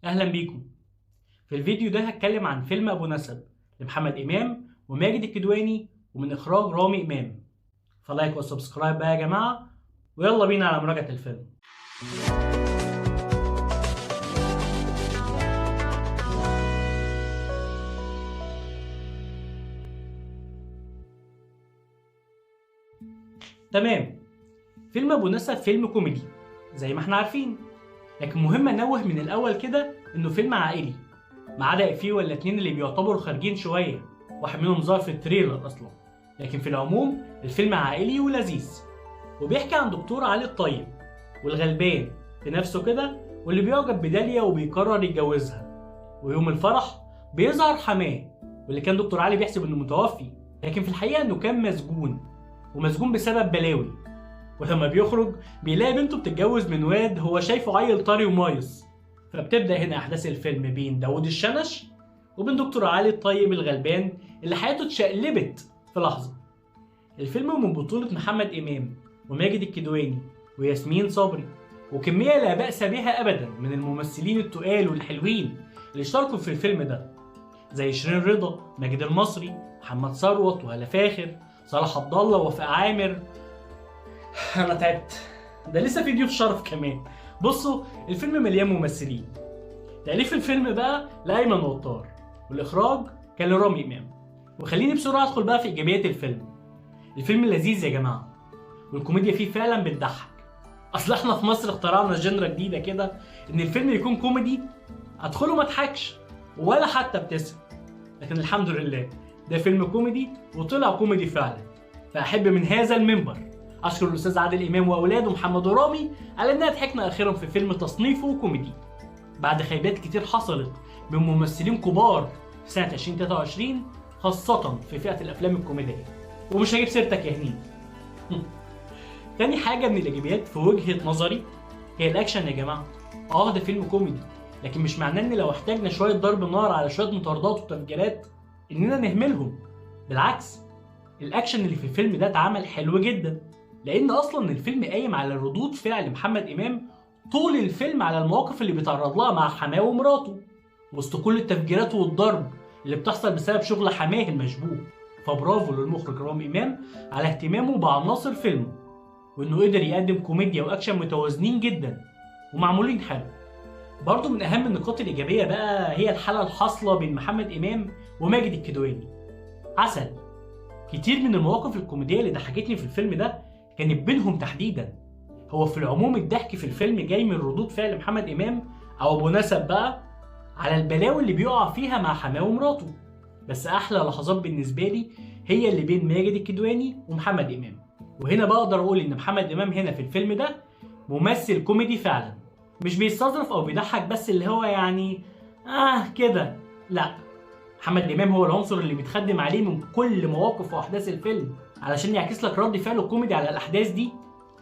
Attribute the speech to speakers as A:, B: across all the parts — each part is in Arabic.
A: اهلا بيكم. في الفيديو ده هتكلم عن فيلم ابو نسب لمحمد امام وماجد الكدواني ومن اخراج رامي امام. فلايك وسبسكرايب بقى يا جماعه، ويلا بينا على مراجعه الفيلم. تمام. فيلم ابو نسب فيلم كوميدي زي ما احنا عارفين، لكن مهم انوه من الاول كده انه فيلم عائلي، ما عدا فيه ولا اتنين اللي بيعتبروا خارجين شويه، واحد منهم ظهر في التريلر اصلا. لكن في العموم الفيلم عائلي ولذيذ، وبيحكي عن دكتور علي الطيب والغلبان في نفسه كده، واللي بيعجب بداليا وبيقرر يتجوزها. ويوم الفرح بيظهر حماه، واللي كان دكتور علي بيحسب انه متوفي، لكن في الحقيقه انه كان مسجون، ومسجون بسبب بلاوي. ولما بيخرج بيلاقي بنته بتتجوز من واد هو شايفه عيل طري ومايص. فبتبدا هنا احداث الفيلم بين داوود الشنش وبين دكتور علي الطيب الغلبان اللي حياته اتشقلبت في لحظه. الفيلم من بطوله محمد امام وماجد الكدواني وياسمين صبري، وكميه لا باس بها ابدا من الممثلين التقال والحلوين اللي اشتركوا في الفيلم ده، زي شيرين رضا، ماجد المصري، محمد ثروت، وهلا فاخر، صلاح عبد الله، وفاء عامر. انا تعبت، ده لسه في ضيوف شرف كمان. بصوا، الفيلم مليان ممثلين. تأليف الفيلم بقى لأيمن وطار، والإخراج كان لرامي إمام. وخليني بسرعة أدخل بقى في إيجابيات الفيلم. الفيلم لذيذ يا جماعة، والكوميديا فيه فعلا بتضحك. أصل إحنا في مصر اخترعنا جنرا جديدة كده، إن الفيلم يكون كوميدي أدخله ما أضحكش ولا حتى ابتسم. لكن الحمد لله ده فيلم كوميدي وطلع كوميدي فعلا. فأحب من هذا المنبر أشكر الأستاذ عادل إمام وأولاده محمد ورامي على إننا ضحكنا أخيرا في فيلم تصنيفه كوميدي بعد خيبات كتير حصلت من ممثلين كبار في سنة 2023، خاصة في فئة الأفلام الكوميدية. ومش هجيب سيرتك يا هنين. تاني حاجة من الإيجابيات في وجهة نظري هي الأكشن يا جماعة. ده فيلم كوميدي، لكن مش معناه إن لو احتاجنا شوية ضرب نار على شوية مطاردات وتفجيرات إننا نهملهم. بالعكس، الأكشن اللي في الفيلم ده اتعمل حلو جدا، لأن أصلا الفيلم قايم على ردود فعل محمد إمام طول الفيلم على المواقف اللي بيتعرض لها مع حماه ومراته، وسط كل التفجيرات والضرب اللي بتحصل بسبب شغل حماه المشبوه. فبرافو للمخرج رامي إمام على اهتمامه بعناصر فيلمه، وإنه قدر يقدم كوميديا وأكشن متوازنين جدا ومعمولين حلو. برضه من أهم النقاط الإيجابية بقى هي الحالة الحاصلة بين محمد إمام وماجد الكدواني. عسل. كتير من المواقف الكوميدية اللي ضحكتني في الفيلم ده كانت بينهم تحديدا. هو في العموم الضحك في الفيلم جاي من ردود فعل محمد إمام أو أبو نسب بقى على البلاوي اللي بيقع فيها مع حماه ومراته. بس أحلى لحظات بالنسبة لي هي اللي بين ماجد الكدواني ومحمد إمام. وهنا بقى أقدر أقول إن محمد إمام هنا في الفيلم ده ممثل كوميدي فعلا، مش بيستظرف أو بيضحك بس اللي هو يعني كده. لا، محمد إمام هو العنصر اللي بيتخدم عليه من كل مواقف وأحداث الفيلم علشان يعكس لك رد فعله الكوميدي على الأحداث دي.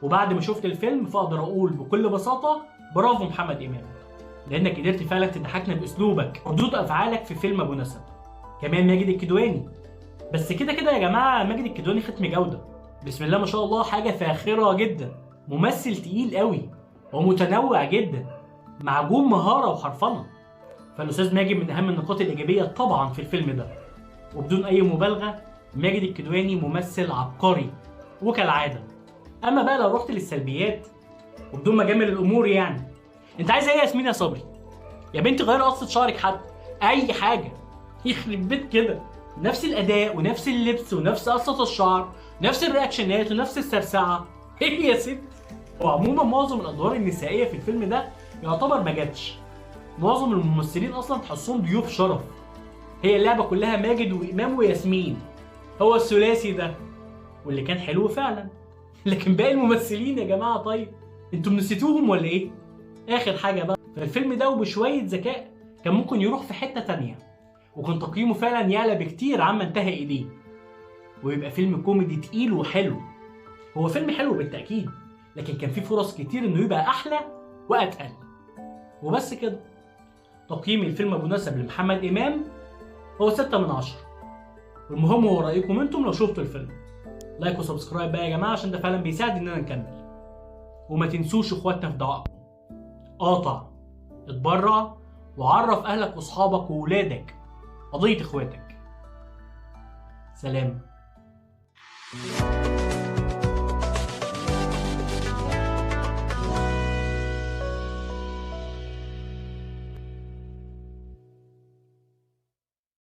A: وبعد ما شفت الفيلم فأقدر أقول بكل بساطة برافو محمد إمام، لأنك قدرت فعلا تضحكنا بأسلوبك وردود أفعالك في فيلم أبو نسب. كمان ماجد الكدواني، بس كده كده يا جماعة ماجد الكدواني ختم جودة، بسم الله ما شاء الله، حاجة فاخرة جدا. ممثل تقيل قوي ومتنوع جدا، معجون مهارة وحرفنة. فالأستاذ ماجد من أهم النقاط الإيجابية طبعا في الفيلم ده. وبدون أي مبالغة ماجد الكدواني ممثل عبقري وكالعادة. أما بقى لو رحت للسلبيات وبدون ما أجمل الأمور، يعني أنت عايزة إيه يا ياسمين يا صبري؟ يا بنتي غير قصة شعرك حتى، أي حاجة. يخرب بيت كده، نفس الأداء ونفس اللبس ونفس قصة الشعر، نفس الرياكشنات ونفس السرسعة. إيه يا ست؟ وعموما معظم الأدوار النسائية في الفيلم ده يعتبر ما جاتش. معظم الممثلين اصلا تحسهم ضيوف شرف. هي اللعبه كلها ماجد وامام وياسمين، هو الثلاثي ده، واللي كان حلو فعلا. لكن باقي الممثلين يا جماعه، طيب انتوا نسيتوهم ولا ايه؟ اخر حاجه بقى، فالفيلم ده وبشويه ذكاء كان ممكن يروح في حته تانية، وكان تقييمه فعلا يعلى بكتير عما انتهى اليه، ويبقى فيلم كوميدي تقيل وحلو. هو فيلم حلو بالتاكيد، لكن كان فيه فرص كتير انه يبقى احلى واتقل. وبس كده. تقييم الفيلم ابو نسب لمحمد امام هو 6/10. والمهم هو رايكم انتم لو شفتوا الفيلم. لايك وسبسكرايب بقى يا جماعه عشان ده فعلا بيساعد اننا نكمل. وما تنسوش اخواتنا في دعائكم. قاطع، اتبرع، وعرف اهلك واصحابك وولادك قضية اخواتك. سلام.